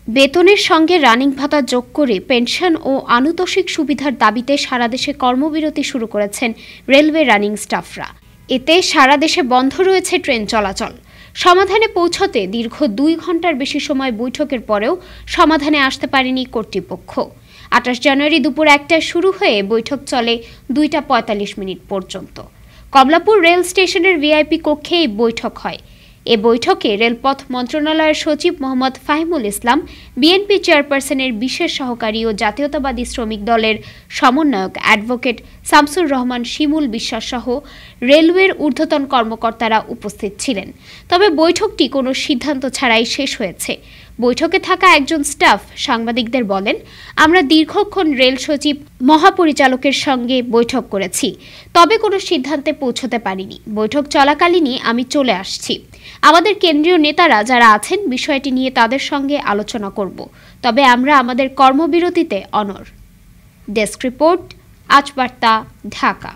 বেতনের সঙ্গে রানিং ভাতা যোগ করে পেনশন ও আনুতোষিক সুবিধার দাবিতে সারা দেশে কর্মবিরতি শুরু করেছেন রেলওয়ে রানিং স্টাফরা। এতে সারা দেশে বন্ধ রয়েছে ট্রেন চলাচল। সমাধানে পৌঁছতে দীর্ঘ 2 ঘন্টার বেশি সময় বৈঠকের পরেও সমাধানে আসতে পারেনি কর্তৃপক্ষ। 28 জানুয়ারি দুপুর 1টায় শুরু হয়ে বৈঠক চলে 2টা 45 মিনিট পর্যন্ত। কমলাপুর রেল স্টেশনের ভিআইপি কক্ষে এই বৈঠক হয়। এ বৈঠকে রেলপথ মন্ত্রণালয়ের সচিব মোহাম্মদ ফাহিমুল ইসলাম, বিএনপি চেয়ারপারসনের বিশেষ সহকারী ও জাতীয়তাবাদী শ্রমিক দলের সমন্বয়ক অ্যাডভোকেট শামসুর রহমান শিমুল বিশ্বাস সহ রেলওয়ের ঊর্ধ্বতন কর্মকর্তারা উপস্থিত ছিলেন। তবে বৈঠকটি কোনো সিদ্ধান্ত ছাড়াই শেষ হয়েছে। বৈঠকে থাকা একজন স্টাফ সাংবাদিকদের বলেন, আমরা দীর্ঘক্ষণ রেল সচিব মহাপরিচালকের সঙ্গে বৈঠক করেছি, তবে কোনো সিদ্ধান্তে পৌঁছতে পারিনি। বৈঠক চলাকালীনই আমি চলে আসছি। আমাদের কেন্দ্রীয় নেতারা যারা আছেন বিষয়টি নিয়ে তাদের সঙ্গে আলোচনা করব, তবে আমরা আমাদের কর্মবিরতিতে অনড়। ডেস্ক রিপোর্ট, আজ বার্তা, ঢাকা।